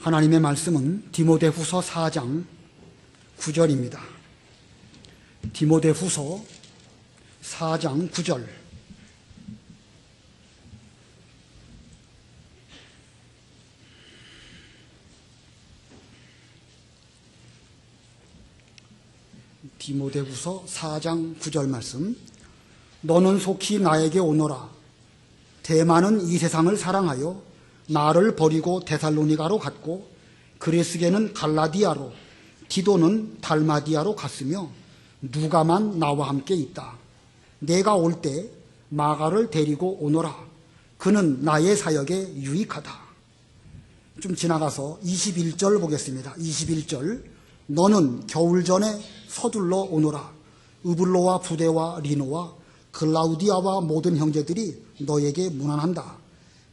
하나님의 말씀은 디모데후서 4장 9절입니다. 디모데후서 4장 9절. 디모데후서 4장 9절 말씀. 너는 속히 나에게 오너라. 대만은 이 세상을 사랑하여 나를 버리고 데살로니가로 갔고 그레스게는 갈라디아로 디도는 달마디아로 갔으며 누가만 나와 함께 있다. 내가 올 때 마가를 데리고 오너라. 그는 나의 사역에 유익하다. 좀 지나가서 21절 보겠습니다. 21절. 너는 겨울 전에 서둘러 오너라. 으블로와 부데와 리노와 글라우디아와 모든 형제들이 너에게 문안한다.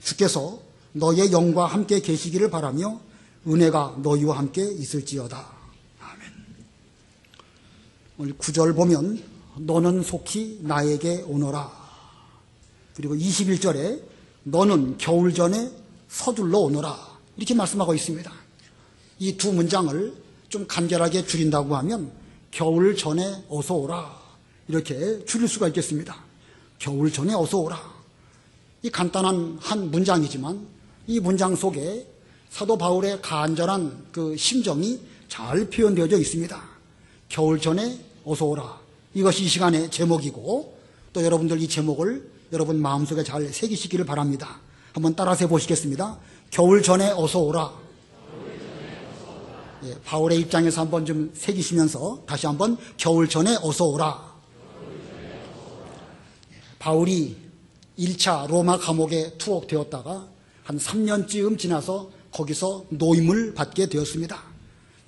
주께서 너의 영과 함께 계시기를 바라며 은혜가 너희와 함께 있을지어다. 아멘. 오늘 9절 보면 너는 속히 나에게 오너라. 그리고 21절에 너는 겨울 전에 서둘러 오너라. 이렇게 말씀하고 있습니다. 이 두 문장을 좀 간결하게 줄인다고 하면 겨울 전에 어서 오라. 이렇게 줄일 수가 있겠습니다. 겨울 전에 어서 오라. 이 간단한 한 문장이지만 이 문장 속에 사도 바울의 간절한 그 심정이 잘 표현되어져 있습니다. 겨울 전에 어서 오라. 이것이 이 시간의 제목이고 또 여러분들 이 제목을 여러분 마음속에 잘 새기시기를 바랍니다. 한번 따라서 해보시겠습니다. 겨울 전에 어서 오라. 예, 바울의 입장에서 한번 좀 새기시면서 다시 한번 겨울 전에 어서 오라. 바울이 1차 로마 감옥에 투옥되었다가 한 3년쯤 지나서 거기서 노임을 받게 되었습니다.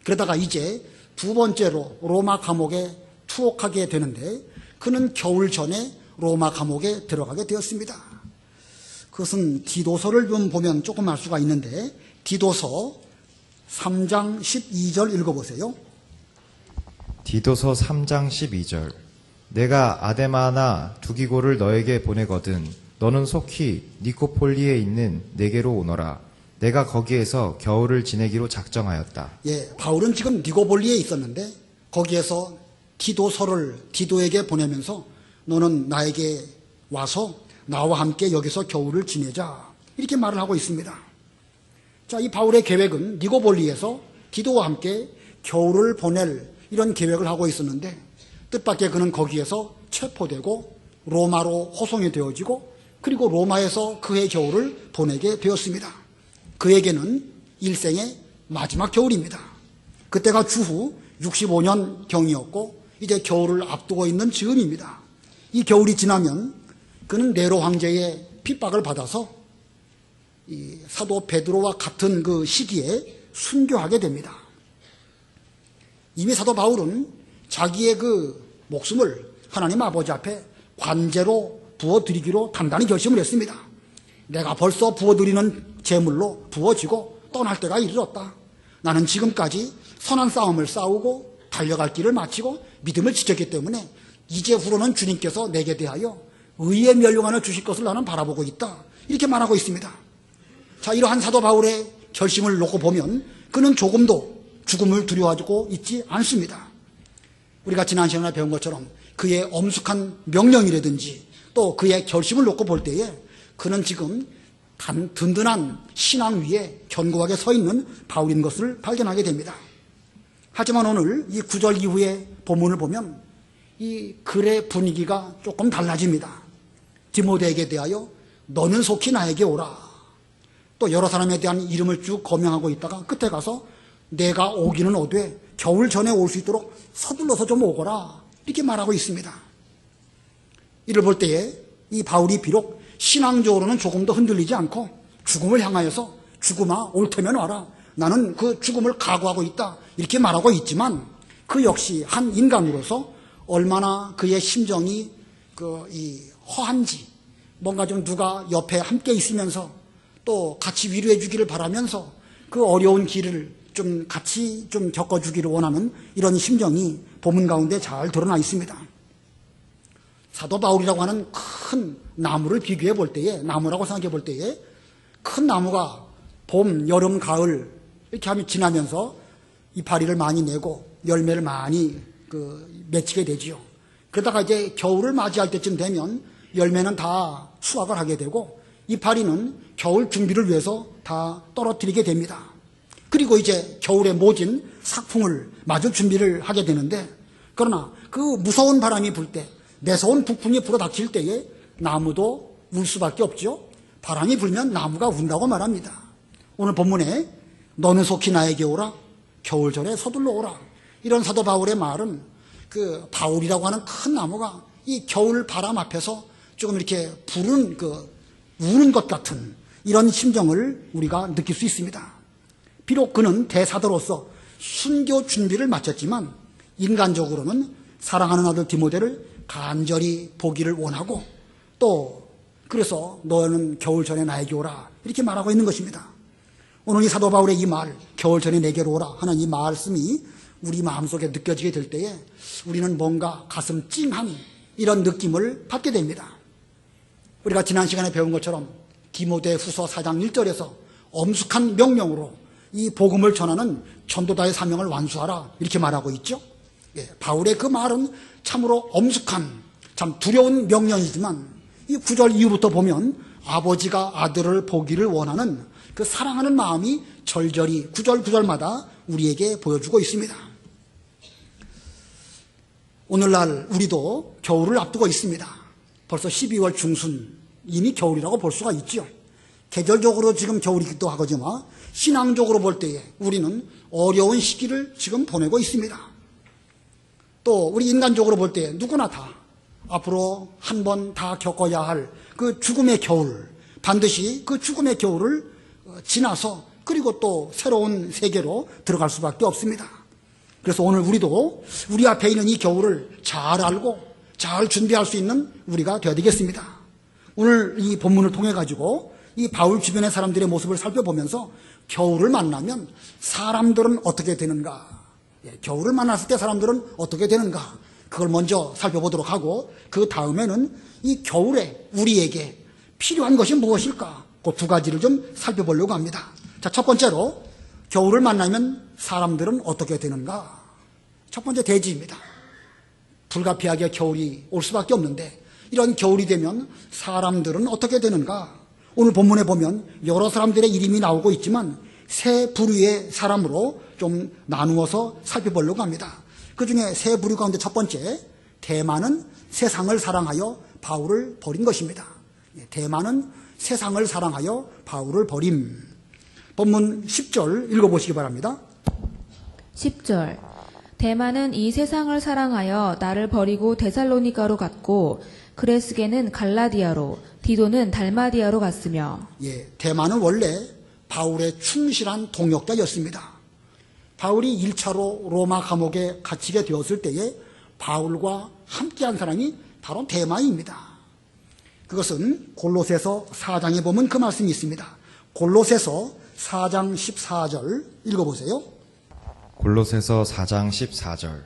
그러다가 이제 두 번째로 로마 감옥에 투옥하게 되는데 그는 겨울 전에 로마 감옥에 들어가게 되었습니다. 그것은 디도서를 좀 보면 조금 알 수가 있는데 디도서 3장 12절 읽어보세요. 디도서 3장 12절. 내가 아데마나 두기고를 너에게 보내거든 너는 속히 니코폴리에 있는 내게로 오너라. 내가 거기에서 겨울을 지내기로 작정하였다. 예, 바울은 지금 니코폴리에 있었는데 거기에서 디도서를 디도에게 보내면서 너는 나에게 와서 나와 함께 여기서 겨울을 지내자. 이렇게 말을 하고 있습니다. 자, 이 바울의 계획은 니코폴리에서 디도와 함께 겨울을 보낼 이런 계획을 하고 있었는데 뜻밖의 그는 거기에서 체포되고 로마로 호송이 되어지고 그리고 로마에서 그의 겨울을 보내게 되었습니다. 그에게는 일생의 마지막 겨울입니다. 그때가 주후 65년경이었고 이제 겨울을 앞두고 있는 즈음입니다. 이 겨울이 지나면 그는 네로 황제의 핍박을 받아서 이 사도 베드로와 같은 그 시기에 순교하게 됩니다. 이미 사도 바울은 자기의 그 목숨을 하나님 아버지 앞에 관제로 부어드리기로 단단히 결심을 했습니다. 내가 벌써 부어드리는 제물로 부어지고 떠날 때가 이르렀다. 나는 지금까지 선한 싸움을 싸우고 달려갈 길을 마치고 믿음을 지켰기 때문에 이제후로는 주님께서 내게 대하여 의의 멸류관을 주실 것을 나는 바라보고 있다. 이렇게 말하고 있습니다. 자, 이러한 사도 바울의 결심을 놓고 보면 그는 조금도 죽음을 두려워하고 있지 않습니다. 우리가 지난 시간에 배운 것처럼 그의 엄숙한 명령이라든지 또 그의 결심을 놓고 볼 때에 그는 지금 든든한 신앙 위에 견고하게 서 있는 바울인 것을 발견하게 됩니다. 하지만 오늘 이 9절 이후의 본문을 보면 이 글의 분위기가 조금 달라집니다. 디모데에게 대하여 너는 속히 나에게 오라. 또 여러 사람에 대한 이름을 쭉 거명하고 있다가 끝에 가서 내가 오기는 오되 겨울 전에 올 수 있도록 서둘러서 좀 오거라. 이렇게 말하고 있습니다. 이를 볼 때에 이 바울이 비록 신앙적으로는 조금 더 흔들리지 않고 죽음을 향하여서 죽음아 올 테면 와라. 나는 그 죽음을 각오하고 있다. 이렇게 말하고 있지만 그 역시 한 인간으로서 얼마나 그의 심정이 허한지 뭔가 좀 누가 옆에 함께 있으면서 또 같이 위로해 주기를 바라면서 그 어려운 길을 좀 같이 좀 겪어주기를 원하는 이런 심정이 본문 가운데 잘 드러나 있습니다. 사도 바울이라고 하는 큰 나무를 비교해 볼 때에 나무라고 생각해 볼 때에 큰 나무가 봄, 여름, 가을 이렇게 하면 지나면서 이파리를 많이 내고 열매를 많이 맺히게 되지요. 그러다가 이제 겨울을 맞이할 때쯤 되면 열매는 다 수확을 하게 되고 이파리는 겨울 준비를 위해서 다 떨어뜨리게 됩니다. 그리고 이제 겨울에 모진 삭풍을 맞을 준비를 하게 되는데, 그러나 그 무서운 바람이 불 때, 매서운 북풍이 불어닥칠 때에 나무도 울 수밖에 없죠. 바람이 불면 나무가 운다고 말합니다. 오늘 본문에 너는 속히 나에게 오라, 겨울전에 서둘러 오라, 이런 사도 바울의 말은 그 바울이라고 하는 큰 나무가 이 겨울 바람 앞에서 조금 이렇게 우는 것 같은 이런 심정을 우리가 느낄 수 있습니다. 비록 그는 대사도로서 순교 준비를 마쳤지만 인간적으로는 사랑하는 아들 디모데를 간절히 보기를 원하고, 또 그래서 너는 겨울 전에 나에게 오라 이렇게 말하고 있는 것입니다. 오늘 이 사도 바울의 이 말, 겨울 전에 내게로 오라 하는 이 말씀이 우리 마음속에 느껴지게 될 때에 우리는 뭔가 가슴 찡한 이런 느낌을 받게 됩니다. 우리가 지난 시간에 배운 것처럼 디모데 후서 4장 1절에서 엄숙한 명령으로 이 복음을 전하는 전도자의 사명을 완수하라 이렇게 말하고 있죠. 바울의 그 말은 참으로 엄숙한, 참 두려운 명령이지만 이 9절 이후부터 보면 아버지가 아들을 보기를 원하는 그 사랑하는 마음이 절절히 9절마다 우리에게 보여주고 있습니다. 오늘날 우리도 겨울을 앞두고 있습니다. 벌써 12월 중순, 이미 겨울이라고 볼 수가 있죠. 계절적으로 지금 겨울이기도 하거지만 신앙적으로 볼 때에 우리는 어려운 시기를 지금 보내고 있습니다. 또 우리 인간적으로 볼 때 누구나 다 앞으로 한 번 다 겪어야 할 그 죽음의 겨울, 반드시 그 죽음의 겨울을 지나서 그리고 또 새로운 세계로 들어갈 수밖에 없습니다. 그래서 오늘 우리도 우리 앞에 있는 이 겨울을 잘 알고 잘 준비할 수 있는 우리가 되어야 되겠습니다. 오늘 이 본문을 통해 가지고 이 바울 주변의 사람들의 모습을 살펴보면서 겨울을 만나면 사람들은 어떻게 되는가, 겨울을 만났을 때 사람들은 어떻게 되는가, 그걸 먼저 살펴보도록 하고 그 다음에는 이 겨울에 우리에게 필요한 것이 무엇일까, 그 두 가지를 좀 살펴보려고 합니다. 자, 첫 번째로 겨울을 만나면 사람들은 어떻게 되는가. 첫 번째 대지입니다. 불가피하게 겨울이 올 수밖에 없는데 이런 겨울이 되면 사람들은 어떻게 되는가. 오늘 본문에 보면 여러 사람들의 이름이 나오고 있지만 세 부류의 사람으로 좀 나누어서 살펴보려고 합니다. 그 중에 세 부류 가운데 첫 번째, 대만은 세상을 사랑하여 바울을 버린 것입니다. 대만은 세상을 사랑하여 바울을 버림. 본문 10절 읽어보시기 바랍니다. 10절. 대만은 이 세상을 사랑하여 나를 버리고 데살로니가로 갔고 그레스게는 갈라디아로, 디도는 달마디아로 갔으며. 대만은 원래 바울의 충실한 동역자였습니다. 바울이 1차로 로마 감옥에 갇히게 되었을 때에 바울과 함께한 사람이 바로 대만입니다. 그것은 골로새서 4장에 보면 그 말씀이 있습니다. 골로새서 4장 14절 읽어보세요. 골로새서 4장 14절.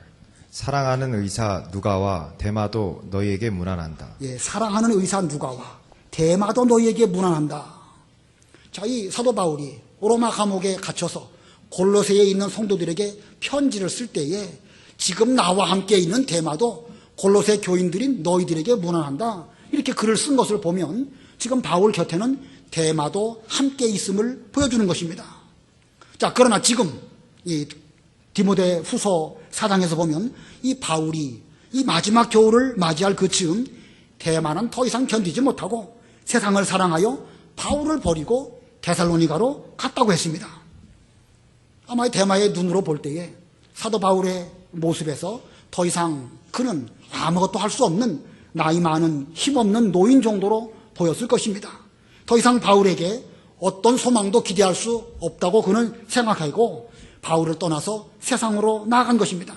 사랑하는 의사 누가와 데마도 너희에게 문안한다. 사랑하는 의사 누가와 데마도 너희에게 문안한다. 자, 이 사도 바울이 로마 감옥에 갇혀서 골로새에 있는 성도들에게 편지를 쓸 때에 지금 나와 함께 있는 데마도 골로새 교인들인 너희들에게 문안한다, 이렇게 글을 쓴 것을 보면 지금 바울 곁에는 데마도 함께 있음을 보여주는 것입니다. 자, 그러나 지금 이 디모데 후서 4장에서 보면 이 바울이 이 마지막 겨울을 맞이할 그 즈음 대만은 더 이상 견디지 못하고 세상을 사랑하여 바울을 버리고 데살로니가로 갔다고 했습니다. 아마 대마의 눈으로 볼 때에 사도 바울의 모습에서 더 이상 그는 아무것도 할 수 없는 나이 많은 힘없는 노인 정도로 보였을 것입니다. 더 이상 바울에게 어떤 소망도 기대할 수 없다고 그는 생각하고 바울을 떠나서 세상으로 나아간 것입니다.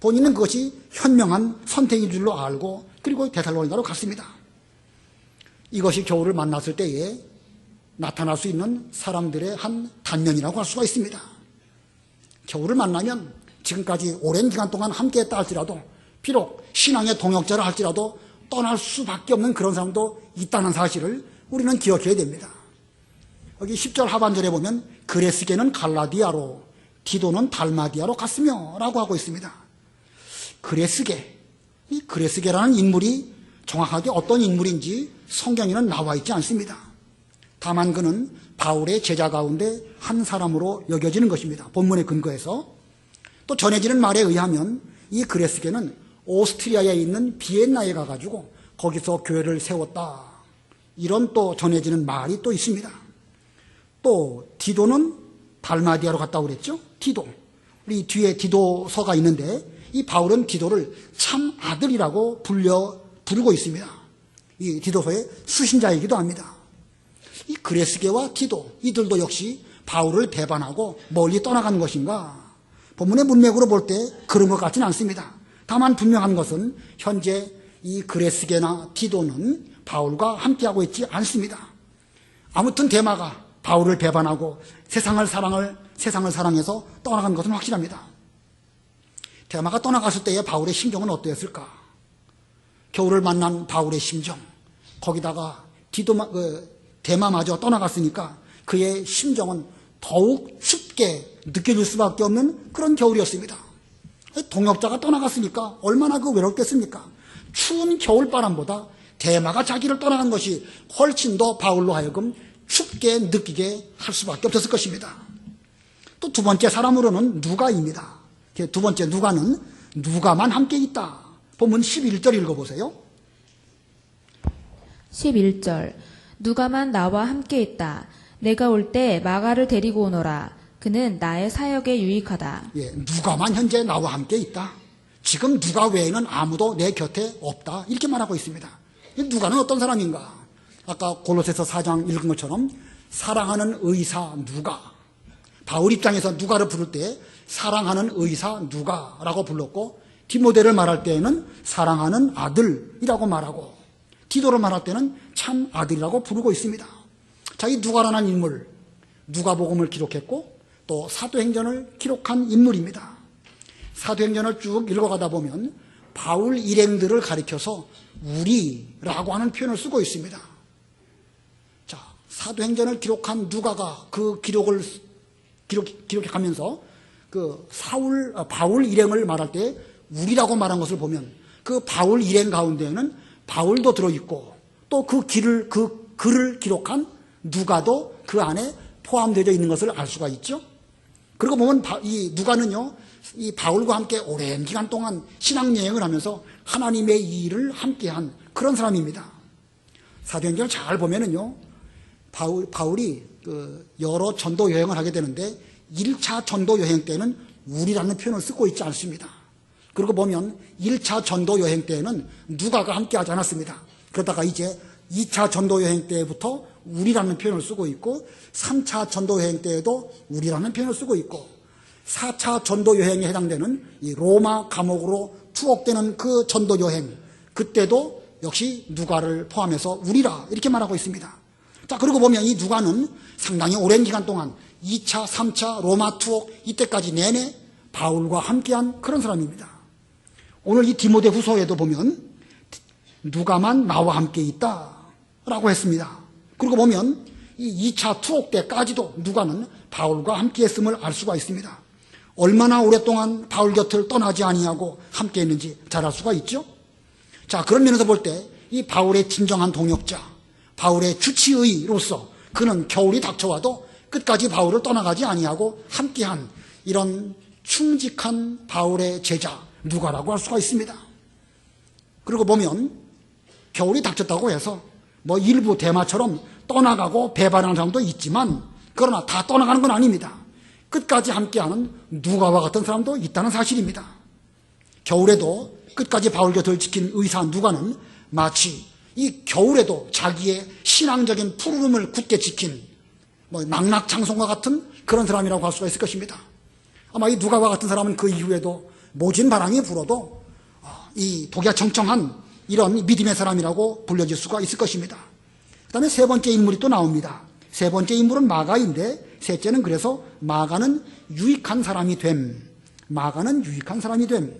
본인은 그것이 현명한 선택인 줄로 알고 그리고 데살로니가로 갔습니다. 이것이 겨울을 만났을 때에 나타날 수 있는 사람들의 한 단면이라고 할 수가 있습니다. 겨울을 만나면 지금까지 오랜 기간 동안 함께했다 할지라도, 비록 신앙의 동역자라 할지라도 떠날 수밖에 없는 그런 사람도 있다는 사실을 우리는 기억해야 됩니다. 여기 10절 하반절에 보면 그레스게는 갈라디아로 디도는 달마디아로 갔으며 라고 하고 있습니다. 그레스게, 이 그레스게라는 인물이 정확하게 어떤 인물인지 성경에는 나와 있지 않습니다. 다만 그는 바울의 제자 가운데 한 사람으로 여겨지는 것입니다. 본문에 근거해서. 또 전해지는 말에 의하면 이 그레스게는 오스트리아에 있는 비엔나에 가가지고 거기서 교회를 세웠다. 이런 또 전해지는 말이 또 있습니다. 또 디도는 달마디아로 갔다고 그랬죠. 디도. 우리 뒤에 디도서가 있는데 이 바울은 디도를 참 아들이라고 부르고 있습니다. 이 디도서의 수신자이기도 합니다. 이 그레스게와 디도 이들도 역시 바울을 배반하고 멀리 떠나간 것인가? 본문의 문맥으로 볼 때 그런 것 같지는 않습니다. 다만 분명한 것은 현재 이 그레스게나 디도는 바울과 함께하고 있지 않습니다. 아무튼 데마가 바울을 배반하고 세상을 사랑해서 떠나간 것은 확실합니다. 데마가 떠나갔을 때의 바울의 심정은 어떠했을까? 겨울을 만난 바울의 심정, 거기다가 데마마저 떠나갔으니까 그의 심정은 더욱 춥게 느껴질 수밖에 없는 그런 겨울이었습니다. 동역자가 떠나갔으니까 얼마나 외롭겠습니까? 추운 겨울바람보다 데마가 자기를 떠나간 것이 훨씬 더 바울로 하여금 춥게 느끼게 할 수밖에 없었을 것입니다. 또 두 번째 사람으로는 누가입니다. 두 번째 누가는 누가만 함께 있다. 본문 11절 읽어보세요. 11절 누가만 나와 함께 있다. 내가 올 때 마가를 데리고 오너라. 그는 나의 사역에 유익하다. 예, 누가만 현재 나와 함께 있다. 지금 누가 외에는 아무도 내 곁에 없다. 이렇게 말하고 있습니다. 누가는 어떤 사람인가? 아까 골로새서 4장 읽은 것처럼 사랑하는 의사 누가. 바울 입장에서 누가를 부를 때 사랑하는 의사 누가라고 불렀고, 디모데를 말할 때에는 사랑하는 아들이라고 말하고, 디도를 말할 때는 참 아들이라고 부르고 있습니다. 자, 이 누가라는 인물, 누가복음을 기록했고 또 사도행전을 기록한 인물입니다. 사도행전을 쭉 읽어가다 보면 바울 일행들을 가리켜서 우리라고 하는 표현을 쓰고 있습니다. 자, 사도행전을 기록한 누가가 그 기록을 기록해가면서 바울 일행을 말할 때 우리라고 말한 것을 보면 그 바울 일행 가운데에는 바울도 들어있고 또 그 글을 기록한 누가도 그 안에 포함되어 있는 것을 알 수가 있죠. 그리고 보면 이 누가는요, 이 바울과 함께 오랜 기간 동안 신앙여행을 하면서 하나님의 일을 함께한 그런 사람입니다. 사도행전을 잘 보면은요, 바울이 여러 전도 여행을 하게 되는데 1차 전도 여행 때는 우리라는 표현을 쓰고 있지 않습니다. 그리고 보면 1차 전도 여행 때에는 누가가 함께 하지 않았습니다. 그러다가 이제 2차 전도 여행 때부터 우리라는 표현을 쓰고 있고 3차 전도 여행 때에도 우리라는 표현을 쓰고 있고 4차 전도 여행에 해당되는 이 로마 감옥으로 투옥되는 그 전도 여행, 그때도 역시 누가를 포함해서 우리라 이렇게 말하고 있습니다. 자, 그리고 보면 이 누가는 상당히 오랜 기간 동안 2차, 3차 로마 투옥 이때까지 내내 바울과 함께한 그런 사람입니다. 오늘 이 디모데 후서에도 보면 누가만 나와 함께 있다라고 했습니다. 그리고 보면 이 2차 투옥 때까지도 누가는 바울과 함께 했음을 알 수가 있습니다. 얼마나 오랫동안 바울 곁을 떠나지 아니하고 함께 했는지 잘 알 수가 있죠. 자, 그런 면에서 볼 때 이 바울의 진정한 동역자, 바울의 주치의로서 그는 겨울이 닥쳐와도 끝까지 바울을 떠나가지 아니하고 함께한 이런 충직한 바울의 제자 누가라고 할 수가 있습니다. 그리고 보면 겨울이 닥쳤다고 해서 일부 대마처럼 떠나가고 배반하는 사람도 있지만 그러나 다 떠나가는 건 아닙니다. 끝까지 함께하는 누가와 같은 사람도 있다는 사실입니다. 겨울에도 끝까지 바울 곁을 지킨 의사 누가는 마치 이 겨울에도 자기의 신앙적인 푸르름을 굳게 지킨 낙낙장성과 같은 그런 사람이라고 할 수가 있을 것입니다. 아마 이 누가와 같은 사람은 그 이후에도 모진 바람이 불어도 이 독야 청청한 이런 믿음의 사람이라고 불려질 수가 있을 것입니다. 그 다음에 세 번째 인물이 또 나옵니다. 세 번째 인물은 마가인데 셋째는 그래서 마가는 유익한 사람이 됨. 마가는 유익한 사람이 됨.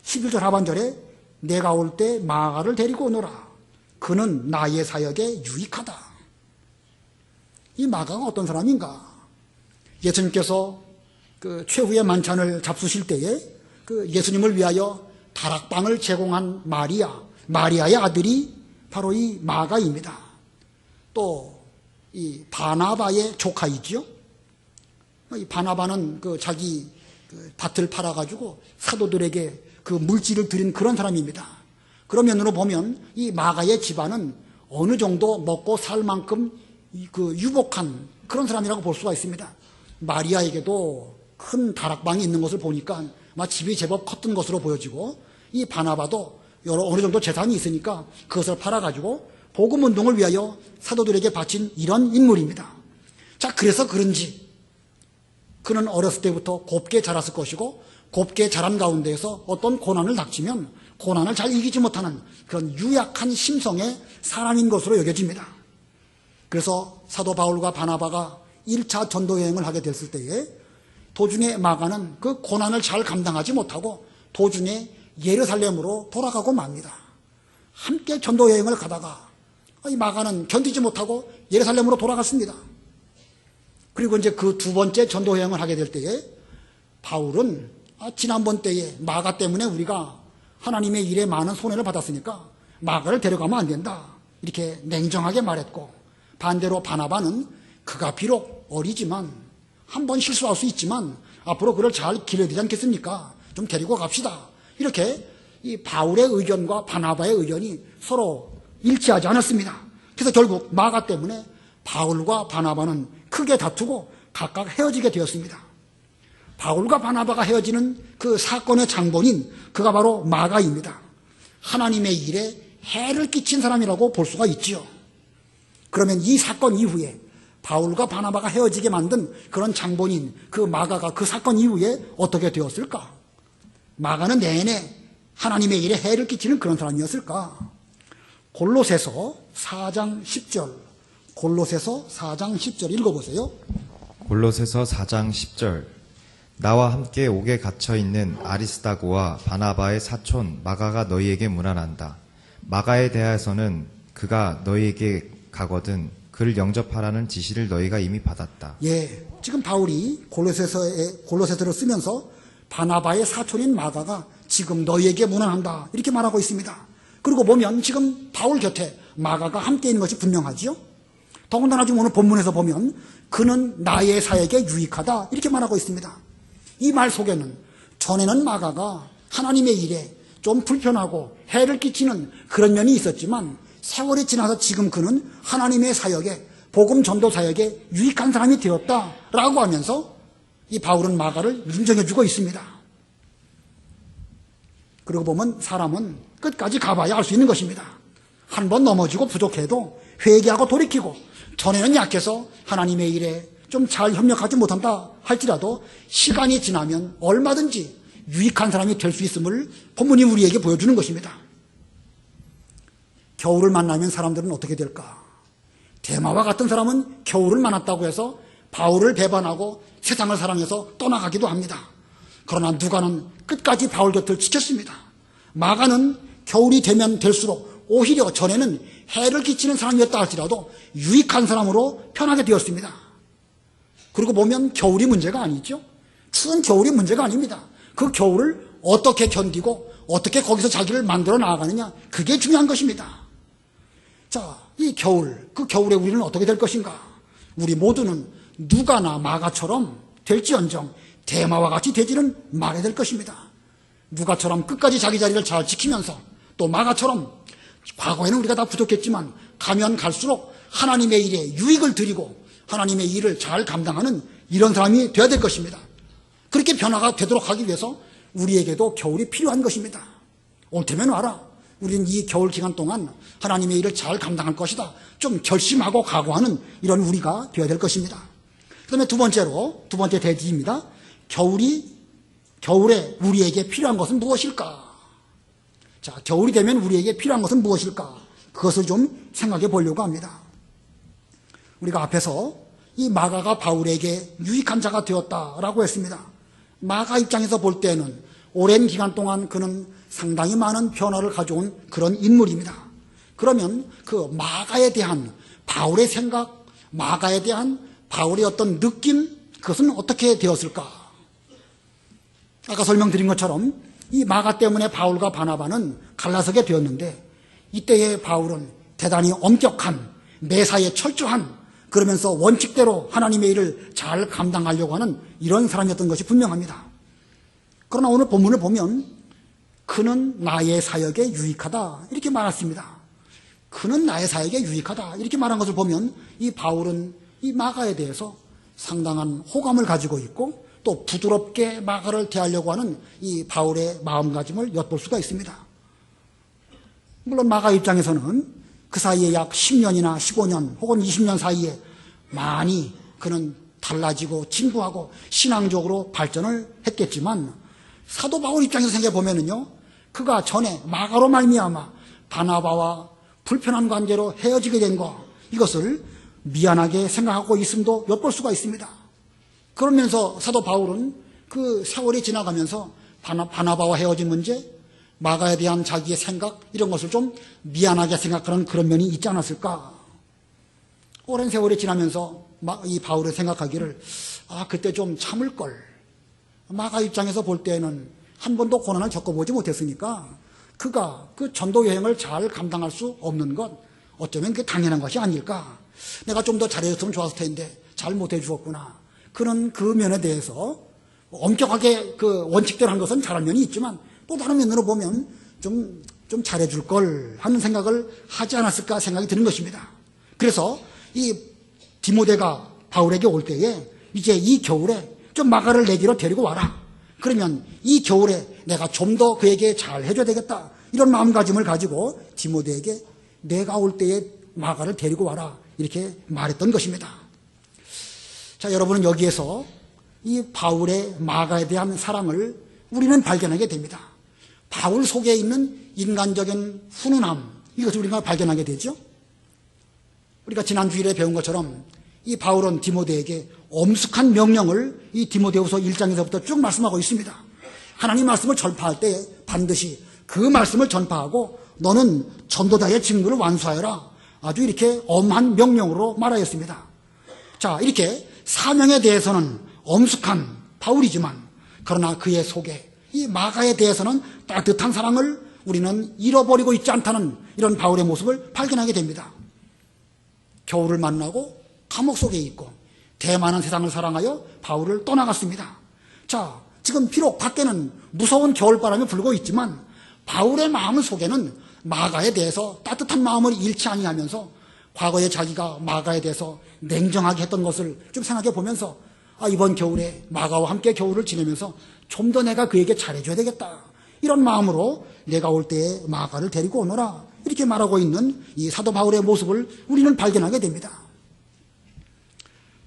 11절 하반절에 내가 올 때 마가를 데리고 오너라. 그는 나의 사역에 유익하다. 이 마가가 어떤 사람인가? 예수님께서 그 최후의 만찬을 잡수실 때에 그 예수님을 위하여 다락방을 제공한 마리아의 아들이 바로 이 마가입니다. 또 이 바나바의 조카이지요. 이 바나바는 그 자기 그 밭을 팔아가지고 사도들에게 그 물질을 드린 그런 사람입니다. 그런 면으로 보면 이 마가의 집안은 어느 정도 먹고 살 만큼 그 유복한 그런 사람이라고 볼 수가 있습니다. 마리아에게도 큰 다락방이 있는 것을 보니까 집이 제법 컸던 것으로 보여지고, 이 바나바도 어느 정도 재산이 있으니까 그것을 팔아가지고 복음 운동을 위하여 사도들에게 바친 이런 인물입니다. 자, 그래서 그런지 그는 어렸을 때부터 곱게 자랐을 것이고, 곱게 자란 가운데에서 어떤 고난을 닥치면 고난을 잘 이기지 못하는 그런 유약한 심성의 사람인 것으로 여겨집니다. 그래서 사도 바울과 바나바가 1차 전도 여행을 하게 됐을 때에 도중에 마가는 그 고난을 잘 감당하지 못하고 도중에 예루살렘으로 돌아가고 맙니다. 함께 전도 여행을 가다가 이 마가는 견디지 못하고 예루살렘으로 돌아갔습니다. 그리고 이제 그 두 번째 전도 여행을 하게 될 때에 바울은 지난번 때에 마가 때문에 우리가 하나님의 일에 많은 손해를 받았으니까 마가를 데려가면 안 된다, 이렇게 냉정하게 말했고, 반대로 바나바는 그가 비록 어리지만 한 번 실수할 수 있지만 앞으로 그를 잘 길러야 되지 않겠습니까? 좀 데리고 갑시다. 이렇게 이 바울의 의견과 바나바의 의견이 서로 일치하지 않았습니다. 그래서 결국 마가 때문에 바울과 바나바는 크게 다투고 각각 헤어지게 되었습니다. 바울과 바나바가 헤어지는 그 사건의 장본인 그가 바로 마가입니다. 하나님의 일에 해를 끼친 사람이라고 볼 수가 있지요. 그러면 이 사건 이후에 바울과 바나바가 헤어지게 만든 그런 장본인 그 마가가 그 사건 이후에 어떻게 되었을까? 마가는 내내 하나님의 일에 해를 끼치는 그런 사람이었을까? 골로새서 4장 10절, 골로새서 4장 10절 읽어보세요. 골로새서 4장 10절. 나와 함께 옥에 갇혀 있는 아리스다고와 바나바의 사촌 마가가 너희에게 문안한다. 마가에 대하여서는 그가 너희에게 가거든 그를 영접하라는 지시를 너희가 이미 받았다. 예, 지금 바울이 골로새서를 쓰면서 바나바의 사촌인 마가가 지금 너희에게 문안한다, 이렇게 말하고 있습니다. 그리고 보면 지금 바울 곁에 마가가 함께 있는 것이 분명하지요. 더군다나 지금 오늘 본문에서 보면 그는 나의 사역에 유익하다, 이렇게 말하고 있습니다. 이 말 속에는 전에는 마가가 하나님의 일에 좀 불편하고 해를 끼치는 그런 면이 있었지만 세월이 지나서 지금 그는 하나님의 사역에, 복음 전도 사역에 유익한 사람이 되었다라고 하면서 이 바울은 마가를 인정해주고 있습니다. 그리고 보면 사람은 끝까지 가봐야 알 수 있는 것입니다. 한 번 넘어지고 부족해도 회개하고 돌이키고, 전에는 약해서 하나님의 일에 좀 잘 협력하지 못한다 할지라도 시간이 지나면 얼마든지 유익한 사람이 될 수 있음을 본문이 우리에게 보여주는 것입니다. 겨울을 만나면 사람들은 어떻게 될까? 데마와 같은 사람은 겨울을 만났다고 해서 바울을 배반하고 세상을 사랑해서 떠나가기도 합니다. 그러나 누가는 끝까지 바울 곁을 지켰습니다. 마가는 겨울이 되면 될수록 오히려 전에는 해를 끼치는 사람이었다 할지라도 유익한 사람으로 변하게 되었습니다. 그리고 보면 겨울이 문제가 아니죠. 추운 겨울이 문제가 아닙니다. 그 겨울을 어떻게 견디고 어떻게 거기서 자기를 만들어 나아가느냐, 그게 중요한 것입니다. 자, 이 겨울, 그 겨울에 우리는 어떻게 될 것인가? 우리 모두는 누가나 마가처럼 될지언정 데마와 같이 되지는 말아야 될 것입니다. 누가처럼 끝까지 자기 자리를 잘 지키면서, 또 마가처럼 과거에는 우리가 다 부족했지만 가면 갈수록 하나님의 일에 유익을 드리고 하나님의 일을 잘 감당하는 이런 사람이 되어야 될 것입니다. 그렇게 변화가 되도록 하기 위해서 우리에게도 겨울이 필요한 것입니다. 올 테면 와라. 우리는 이 겨울 기간 동안 하나님의 일을 잘 감당할 것이다, 좀 결심하고 각오하는 이런 우리가 되어야 될 것입니다. 그 다음에 두 번째 대지입니다. 겨울에 우리에게 필요한 것은 무엇일까? 자, 겨울이 되면 우리에게 필요한 것은 무엇일까? 그것을 좀 생각해 보려고 합니다. 우리가 앞에서 이 마가가 바울에게 유익한 자가 되었다라고 했습니다. 마가 입장에서 볼 때는 오랜 기간 동안 그는 상당히 많은 변화를 가져온 그런 인물입니다. 그러면 그 마가에 대한 바울의 생각, 마가에 대한 바울의 어떤 느낌, 그것은 어떻게 되었을까? 아까 설명드린 것처럼 이 마가 때문에 바울과 바나바는 갈라서게 되었는데, 이때의 바울은 대단히 엄격한, 매사에 철저한, 그러면서 원칙대로 하나님의 일을 잘 감당하려고 하는 이런 사람이었던 것이 분명합니다. 그러나 오늘 본문을 보면 그는 나의 사역에 유익하다 이렇게 말했습니다. 그는 나의 사역에 유익하다 이렇게 말한 것을 보면 이 바울은 이 마가에 대해서 상당한 호감을 가지고 있고 또 부드럽게 마가를 대하려고 하는 이 바울의 마음가짐을 엿볼 수가 있습니다. 물론 마가 입장에서는 그 사이에 약 10년이나 15년 혹은 20년 사이에 많이 그는 달라지고 진부하고 신앙적으로 발전을 했겠지만 사도 바울 입장에서 생각해 보면은요, 그가 전에 마가로 말미암아 바나바와 불편한 관계로 헤어지게 된 거, 이것을 미안하게 생각하고 있음도 엿볼 수가 있습니다. 그러면서 사도 바울은 그 세월이 지나가면서 바나바와 헤어진 문제, 마가에 대한 자기의 생각, 이런 것을 좀 미안하게 생각하는 그런 면이 있지 않았을까? 오랜 세월이 지나면서 이 바울이 생각하기를, 그때 좀 참을 걸. 마가 입장에서 볼 때는 한 번도 고난을 겪어보지 못했으니까 그가 그 전도 여행을 잘 감당할 수 없는 것, 어쩌면 그게 당연한 것이 아닐까. 내가 좀 더 잘해줬으면 좋았을 텐데 잘 못해 주었구나. 그는 그 면에 대해서 엄격하게 그 원칙대로 한 것은 잘한 면이 있지만 또 다른 면으로 보면 좀 잘해줄 걸 하는 생각을 하지 않았을까 생각이 드는 것입니다. 그래서 이 디모데가 바울에게 올 때에 이제 이 겨울에 좀 마가를 내기로 데리고 와라. 그러면 이 겨울에 내가 좀 더 그에게 잘 해줘야 되겠다. 이런 마음가짐을 가지고 디모데에게 내가 올 때에 마가를 데리고 와라. 이렇게 말했던 것입니다. 자, 여러분은 여기에서 이 바울의 마가에 대한 사랑을 우리는 발견하게 됩니다. 바울 속에 있는 인간적인 훈훈함, 이것을 우리가 발견하게 되죠. 우리가 지난 주일에 배운 것처럼 이 바울은 디모데에게 엄숙한 명령을 이 디모데후서 1장에서부터 쭉 말씀하고 있습니다. 하나님 말씀을 전파할 때 반드시 그 말씀을 전파하고 너는 전도자의 직무를 완수하여라. 아주 이렇게 엄한 명령으로 말하였습니다. 자, 이렇게 사명에 대해서는 엄숙한 바울이지만 그러나 그의 속에 이 마가에 대해서는 따뜻한 사랑을 우리는 잃어버리고 있지 않다는 이런 바울의 모습을 발견하게 됩니다. 겨울을 만나고 감옥 속에 있고 대만한 세상을 사랑하여 바울을 떠나갔습니다. 자, 지금 비록 밖에는 무서운 겨울바람이 불고 있지만 바울의 마음 속에는 마가에 대해서 따뜻한 마음을 잃지 아니하면서 과거에 자기가 마가에 대해서 냉정하게 했던 것을 좀 생각해 보면서 이번 겨울에 마가와 함께 겨울을 지내면서 좀 더 내가 그에게 잘해줘야 되겠다. 이런 마음으로 내가 올 때에 마가를 데리고 오너라. 이렇게 말하고 있는 이 사도 바울의 모습을 우리는 발견하게 됩니다.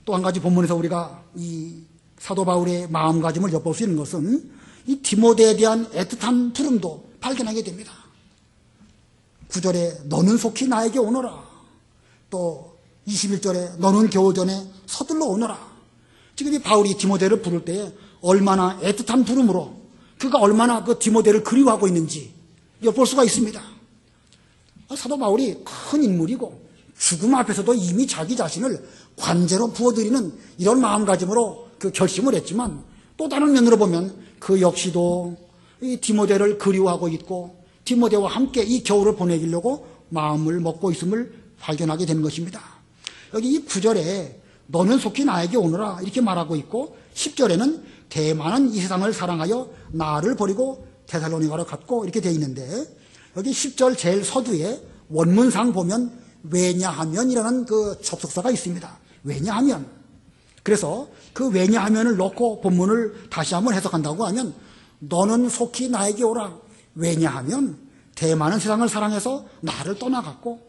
또 한 가지 본문에서 우리가 이 사도 바울의 마음가짐을 엿볼 수 있는 것은 이 디모데에 대한 애틋한 부름도 발견하게 됩니다. 9절에 너는 속히 나에게 오너라. 또 21절에 너는 겨우 전에 서둘러 오너라. 지금 이 바울이 디모데를 부를 때에 얼마나 애틋한 부름으로 그가 얼마나 그 디모데를 그리워하고 있는지 엿볼 수가 있습니다. 사도 바울이 큰 인물이고 죽음 앞에서도 이미 자기 자신을 관제로 부어드리는 이런 마음가짐으로 그 결심을 했지만 또 다른 면으로 보면 그 역시도 이 디모데를 그리워하고 있고 디모데와 함께 이 겨울을 보내기려고 마음을 먹고 있음을 발견하게 되는 것입니다. 여기 이 9절에 너는 속히 나에게 오너라 이렇게 말하고 있고 10절에는 대만은 이 세상을 사랑하여 나를 버리고 데살로니가로 갔고 이렇게 되어 있는데 여기 10절 제일 서두에 원문상 보면 왜냐하면이라는 그 접속사가 있습니다. 왜냐하면. 그래서 그 왜냐하면을 넣고 본문을 다시 한번 해석한다고 하면 너는 속히 나에게 오라. 왜냐하면 대만은 세상을 사랑해서 나를 떠나갔고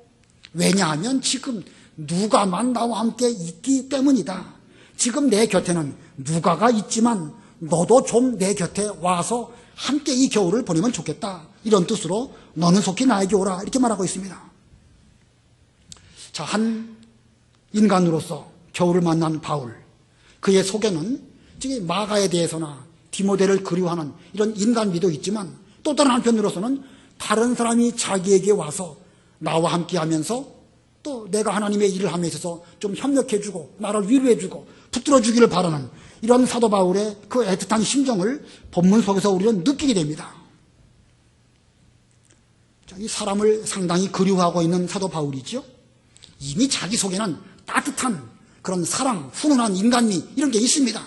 왜냐하면 지금 누가만 나와 함께 있기 때문이다. 지금 내 곁에는 누가가 있지만 너도 좀 내 곁에 와서 함께 이 겨울을 보내면 좋겠다. 이런 뜻으로 너는 속히 나에게 오라 이렇게 말하고 있습니다. 자, 한 인간으로서 겨울을 만난 바울, 그의 속에는 지금 마가에 대해서나 디모데를 그리워하는 이런 인간미도 있지만 또 다른 한편으로서는 다른 사람이 자기에게 와서 나와 함께 하면서 또 내가 하나님의 일을 함에 있어서 좀 협력해주고 나를 위로해주고 붙들어주기를 바라는 이런 사도 바울의 그 애틋한 심정을 본문 속에서 우리는 느끼게 됩니다. 이 사람을 상당히 그리워하고 있는 사도 바울이죠. 이미 자기 속에는 따뜻한 그런 사랑, 훈훈한 인간미 이런 게 있습니다.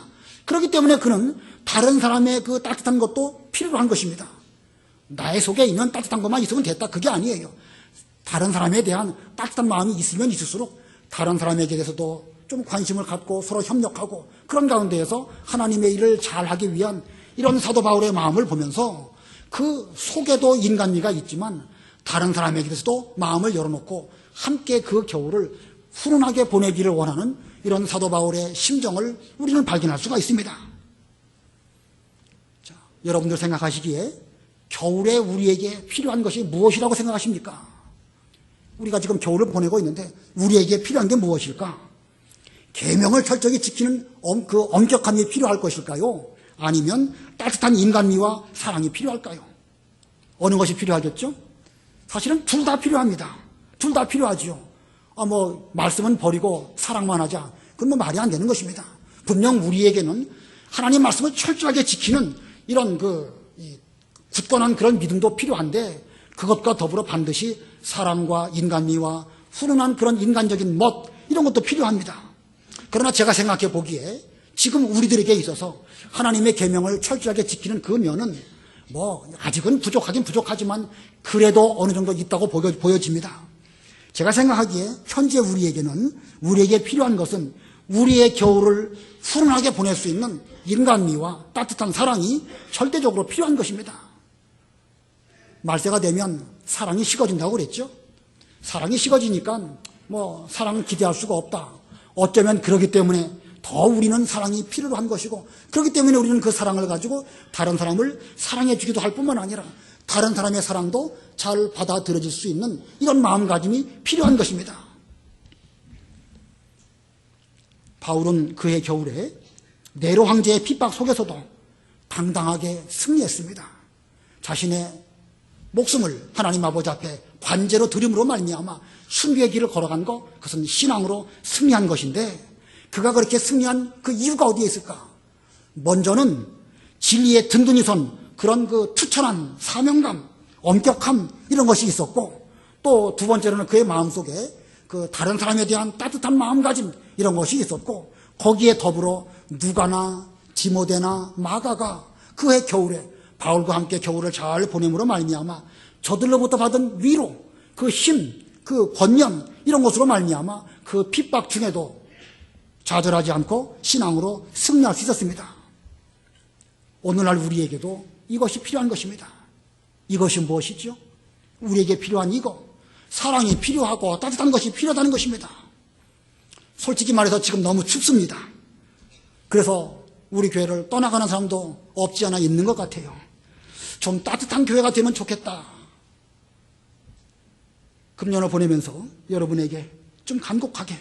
그렇기 때문에 그는 다른 사람의 그 따뜻한 것도 필요로 한 것입니다. 나의 속에 있는 따뜻한 것만 있으면 됐다, 그게 아니에요. 다른 사람에 대한 따뜻한 마음이 있으면 있을수록 다른 사람에게 대해서도 좀 관심을 갖고 서로 협력하고 그런 가운데에서 하나님의 일을 잘하기 위한 이런 사도 바울의 마음을 보면서 그 속에도 인간미가 있지만 다른 사람에게 대해서도 마음을 열어놓고 함께 그 겨울을 훈훈하게 보내기를 원하는 이런 사도 바울의 심정을 우리는 발견할 수가 있습니다. 자, 여러분들 생각하시기에 겨울에 우리에게 필요한 것이 무엇이라고 생각하십니까? 우리가 지금 겨울을 보내고 있는데 우리에게 필요한 게 무엇일까? 계명을 철저히 지키는 그 엄격함이 필요할 것일까요? 아니면 따뜻한 인간미와 사랑이 필요할까요? 어느 것이 필요하겠죠? 사실은 둘 다 필요합니다. 둘 다 필요하지요. 말씀은 버리고 사랑만 하자. 그건 말이 안 되는 것입니다. 분명 우리에게는 하나님 말씀을 철저하게 지키는 이런 굳건한 그런 믿음도 필요한데 그것과 더불어 반드시 사랑과 인간미와 훈훈한 그런 인간적인 멋 이런 것도 필요합니다. 그러나 제가 생각해 보기에 지금 우리들에게 있어서 하나님의 계명을 철저하게 지키는 그 면은 아직은 부족하긴 부족하지만 그래도 어느 정도 있다고 보여집니다. 제가 생각하기에 현재 우리에게 필요한 것은 우리의 겨울을 훈훈하게 보낼 수 있는 인간미와 따뜻한 사랑이 절대적으로 필요한 것입니다. 말세가 되면 사랑이 식어진다고 그랬죠. 사랑이 식어지니까 사랑을 기대할 수가 없다. 어쩌면 그러기 때문에 더 우리는 사랑이 필요로 한 것이고 그렇기 때문에 우리는 그 사랑을 가지고 다른 사람을 사랑해 주기도 할 뿐만 아니라 다른 사람의 사랑도 잘 받아들여질 수 있는 이런 마음가짐이 필요한 것입니다. 바울은 그해 겨울에 네로 황제의 핍박 속에서도 당당하게 승리했습니다. 자신의 목숨을 하나님 아버지 앞에 관제로 드림으로 말미암아 순교의 길을 걸어간 것, 그것은 신앙으로 승리한 것인데 그가 그렇게 승리한 그 이유가 어디에 있을까? 먼저는 진리에 든든히 선 그런 그 투철한 사명감, 엄격함 이런 것이 있었고 또 두 번째로는 그의 마음속에 그 다른 사람에 대한 따뜻한 마음가짐 이런 것이 있었고 거기에 더불어 누가나 디모데나 마가가 그해 겨울에 바울과 함께 겨울을 잘 보냄으로 말미암아 저들로부터 받은 위로, 그 힘, 그 권면 이런 것으로 말미암아 그 핍박 중에도 좌절하지 않고 신앙으로 승리할 수 있었습니다. 오늘날 우리에게도 이것이 필요한 것입니다. 이것이 무엇이죠? 우리에게 필요한 이거, 사랑이 필요하고 따뜻한 것이 필요하다는 것입니다. 솔직히 말해서 지금 너무 춥습니다. 그래서 우리 교회를 떠나가는 사람도 없지 않아 있는 것 같아요. 좀 따뜻한 교회가 되면 좋겠다. 금년을 보내면서 여러분에게 좀 간곡하게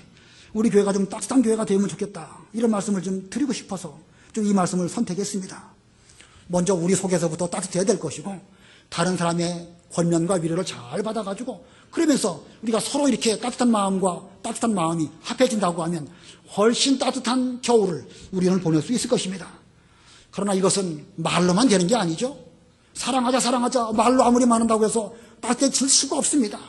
우리 교회가 좀 따뜻한 교회가 되면 좋겠다. 이런 말씀을 좀 드리고 싶어서 좀 이 말씀을 선택했습니다. 먼저 우리 속에서부터 따뜻해야 될 것이고 다른 사람의 권면과 위로를 잘 받아가지고 그러면서 우리가 서로 이렇게 따뜻한 마음과 따뜻한 마음이 합해진다고 하면 훨씬 따뜻한 겨울을 우리는 보낼 수 있을 것입니다. 그러나 이것은 말로만 되는 게 아니죠. 사랑하자 사랑하자 말로 아무리 말한다고 해서 따뜻해질 수가 없습니다.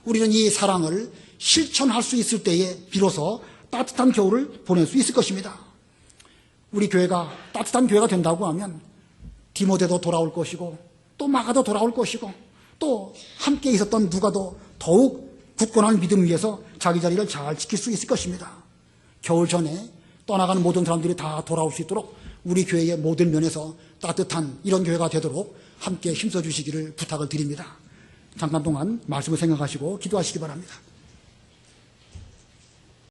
우리는 이 사랑을 실천할 수 있을 때에 비로소 따뜻한 겨울을 보낼 수 있을 것입니다. 우리 교회가 따뜻한 교회가 된다고 하면 디모데도 돌아올 것이고 또 마가도 돌아올 것이고 또 함께 있었던 누가도 더욱 굳건한 믿음 위에서 자기 자리를 잘 지킬 수 있을 것입니다. 겨울 전에 떠나가는 모든 사람들이 다 돌아올 수 있도록 우리 교회의 모든 면에서 따뜻한 이런 교회가 되도록 함께 힘써 주시기를 부탁을 드립니다. 잠깐 동안 말씀을 생각하시고 기도하시기 바랍니다.